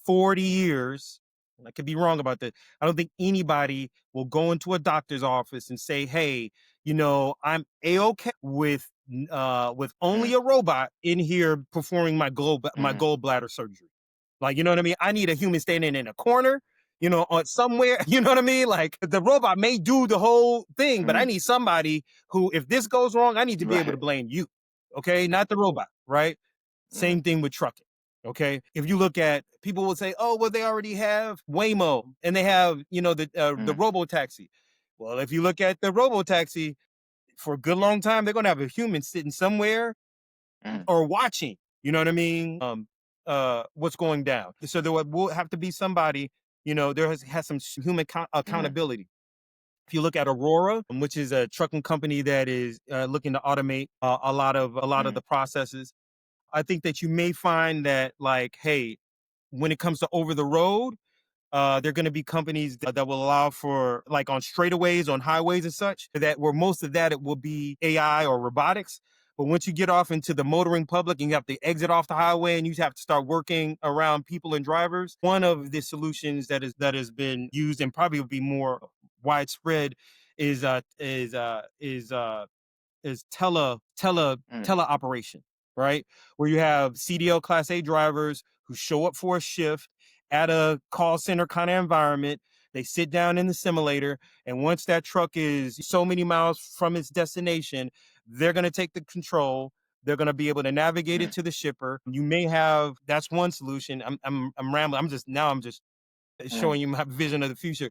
Speaker 2: 40 years. And I could be wrong about that. I don't think anybody will go into a doctor's office and say, "Hey, I'm a-okay with only
Speaker 1: mm,
Speaker 2: a robot in here performing my
Speaker 1: mm,
Speaker 2: gallbladder surgery." Like, you know what I mean? I need a human standing in a corner, on somewhere. You know what I mean? Like the robot may do the whole thing, but I
Speaker 1: mm.
Speaker 2: need somebody who, if this goes wrong, I need to be able to
Speaker 1: Right.
Speaker 2: blame you. Okay, not the robot, right?
Speaker 1: Mm,
Speaker 2: Same thing with trucking. Okay. If you look at people will say, oh, well, they already have Waymo and they have, the
Speaker 1: mm,
Speaker 2: robo taxi. Well, if you look at the robo taxi for a good long time, they're going to have a human sitting somewhere
Speaker 1: mm,
Speaker 2: or watching, you know what I mean? What's going down. So there will have to be somebody, there has some human
Speaker 1: mm,
Speaker 2: accountability. If you look at Aurora, which is a trucking company that is looking to automate a lot of
Speaker 1: mm,
Speaker 2: the processes, I think that you may find that, like, hey, when it comes to over the road, there are going to be companies that will allow for, like, on straightaways, on highways and such, that where most of that it will be AI or robotics. But once you get off into the motoring public and you have to exit off the highway and you have to start working around people and drivers, one of the solutions that has been used and probably will be more widespread is
Speaker 1: mm,
Speaker 2: teleoperation, right? Where you have CDL Class A drivers who show up for a shift at a call center kind of environment. They sit down in the simulator, and once that truck is so many miles from its destination, they're going to take the control. They're going to be able to navigate it
Speaker 1: mm,
Speaker 2: to the shipper. You may have That's one solution. I'm rambling. I'm just
Speaker 1: mm,
Speaker 2: showing you my vision of the future.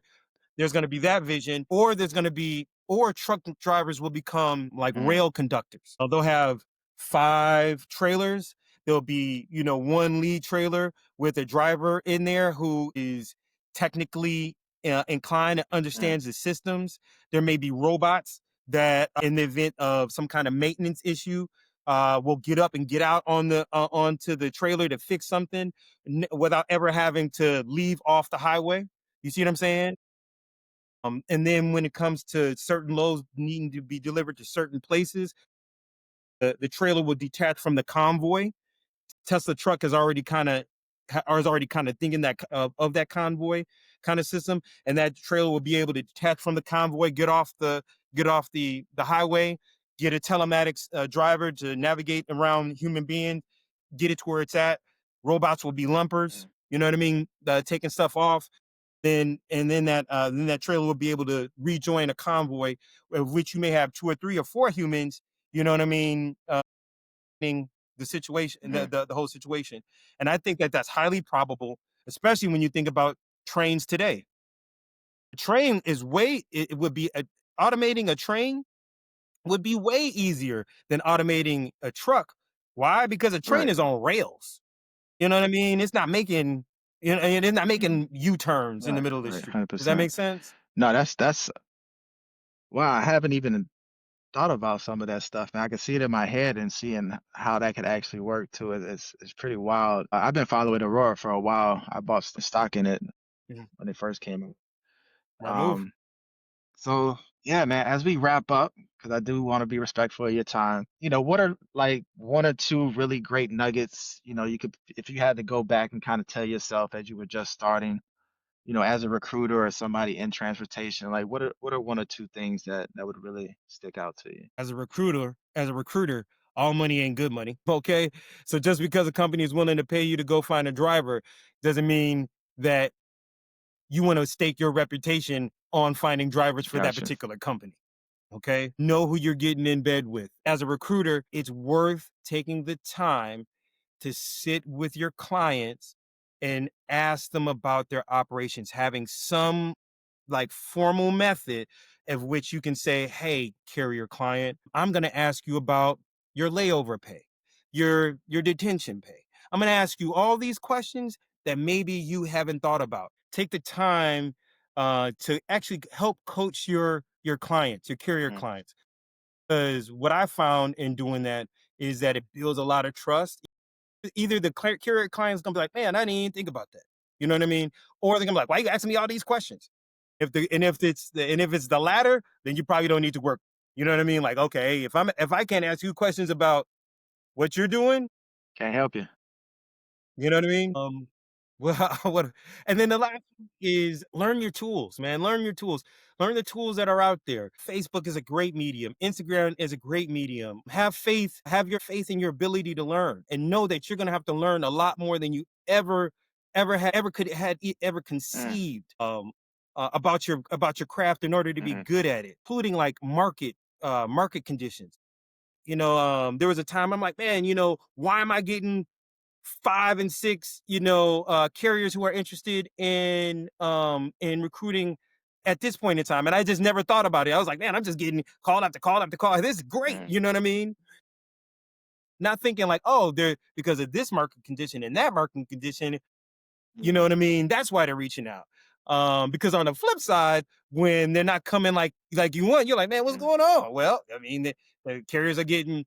Speaker 2: There's going to be that vision, or there's going to be, or truck drivers will become like
Speaker 1: Mm-hmm.
Speaker 2: rail conductors. They'll have 5 trailers. There'll be, one lead trailer with a driver in there who is technically inclined and
Speaker 1: Mm-hmm.
Speaker 2: understands the systems. There may be robots that, in the event of some kind of maintenance issue, will get up and get out on the onto the trailer to fix something without ever having to leave off the highway. You see what I'm saying? And then when it comes to certain loads needing to be delivered to certain places, the trailer will detach from the convoy. Tesla truck is already kind of thinking that of that convoy kind of system, and that trailer will be able to detach from the convoy, get off the highway, get a telematics driver to navigate around human beings, get it to where it's at. Robots will be lumpers, you know what I mean, taking stuff off. Then that trailer will be able to rejoin a convoy of which you may have 2 or 3 or 4 humans. You know what I mean? The situation,
Speaker 1: Mm-hmm.
Speaker 2: the whole situation, and I think that that's highly probable, especially when you think about trains today. A train is way it would be automating a train would be way easier than automating a truck. Why? Because a train
Speaker 1: Right.
Speaker 2: is on rails. You know what I mean? It's not making, and it's not
Speaker 1: Mm-hmm.
Speaker 2: making U-turns in the
Speaker 1: Right.
Speaker 2: middle of the
Speaker 1: Right.
Speaker 2: street. Does that
Speaker 1: 100%.
Speaker 2: make sense?
Speaker 1: No, that's wow. I haven't even thought about some of that stuff, man. I can see it in my head and seeing how that could actually work too. It's pretty wild. I've been following Aurora for a while. I bought some stock in it
Speaker 2: Mhm.
Speaker 1: when it first came out.
Speaker 2: Right move.
Speaker 1: Um, so yeah, man, as we wrap up, because I do want to be respectful of your time, what are like one or two really great nuggets, you could, if you had to go back and kind of tell yourself as you were just starting, as a recruiter or somebody in transportation, like what are one or two things that would really stick out to you?
Speaker 2: As a recruiter, all money ain't good money. Okay. So just because a company is willing to pay you to go find a driver doesn't mean that you want to stake your reputation on finding drivers for that
Speaker 1: Gotcha.
Speaker 2: particular company. Okay. Know who you're getting in bed with. As a recruiter, it's worth taking the time to sit with your clients and ask them about their operations, having some like formal method of which you can say, hey, carrier client, I'm going to ask you about your layover pay, your detention pay. I'm going to ask you all these questions that maybe you haven't thought about. Take the time to actually help coach your clients, your carrier
Speaker 1: Mm,
Speaker 2: clients. Because what I found in doing that is that it builds a lot of trust. Either the carrier client's gonna be like, man, I didn't even think about that. You know what I mean? Or they're gonna be like, why you asking me all these questions? If it's the latter, then you probably don't need to work. You know what I mean? Like, okay, if I can't ask you questions about what you're doing,
Speaker 1: can't help you.
Speaker 2: you know what I mean? Well, what? And then the last thing is learn your tools, man. Learn your tools. Learn the tools that are out there. Facebook is a great medium. Instagram is a great medium. Have faith. Have your faith in your ability to learn, and know that you're gonna have to learn a lot more than you ever could had ever
Speaker 1: Mm,
Speaker 2: conceived. About your craft in order to be
Speaker 1: mhm,
Speaker 2: good at it, including like market conditions. There was a time I'm like, man, why am I getting 5 and 6, carriers who are interested in recruiting at this point in time? And I just never thought about it. I was like, man, I'm just getting call after call after call. This is great.
Speaker 1: mm,
Speaker 2: You know what I mean? Not thinking like, oh, they're because of this market condition and that market condition. You know what I mean? That's why they're reaching out. Because on the flip side, when they're not coming like you want, you're like, man, what's
Speaker 1: mm.
Speaker 2: going on? Well, I mean, the carriers are getting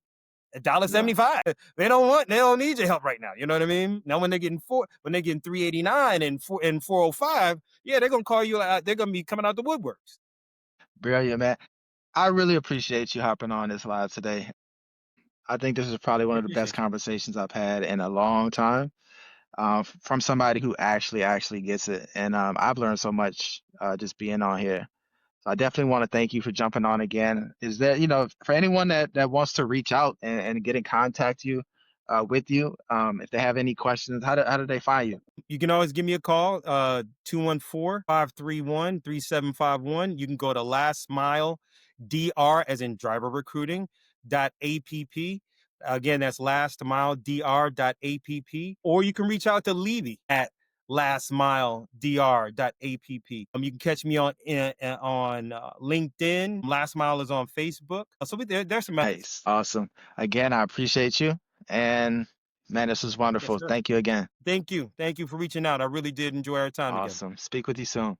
Speaker 2: a dollar
Speaker 1: Yeah.
Speaker 2: 75. They don't need your help right now. You know what I mean? Now when they're getting 389 and 405, yeah, they're gonna call you out. They're gonna be coming out the woodworks.
Speaker 1: Brilliant, man. I really appreciate you hopping on this live today. I think this is probably one
Speaker 2: I
Speaker 1: of the best
Speaker 2: appreciate you.
Speaker 1: conversations I've had in a long time, from somebody who actually gets it. And I've learned so much just being on here. So I definitely want to thank you for jumping on again. Is there, for anyone that wants to reach out and get in contact with you, if they have any questions, how do they find you?
Speaker 2: You can always give me a call, 214-531-3751. You can go to last mile dr as in driver recruiting .app. Again, that's last mile dr.app. Or you can reach out to Levy at lastmiledr.app. You can catch me on LinkedIn. Last Mile is on Facebook. There's some methods.
Speaker 1: Nice. Awesome. Again, I appreciate you. And man, this was
Speaker 2: Yes,
Speaker 1: wonderful.
Speaker 2: sir.
Speaker 1: Thank you again.
Speaker 2: Thank you. Thank you for reaching out. I really did enjoy our time together.
Speaker 1: Awesome. Speak with you soon.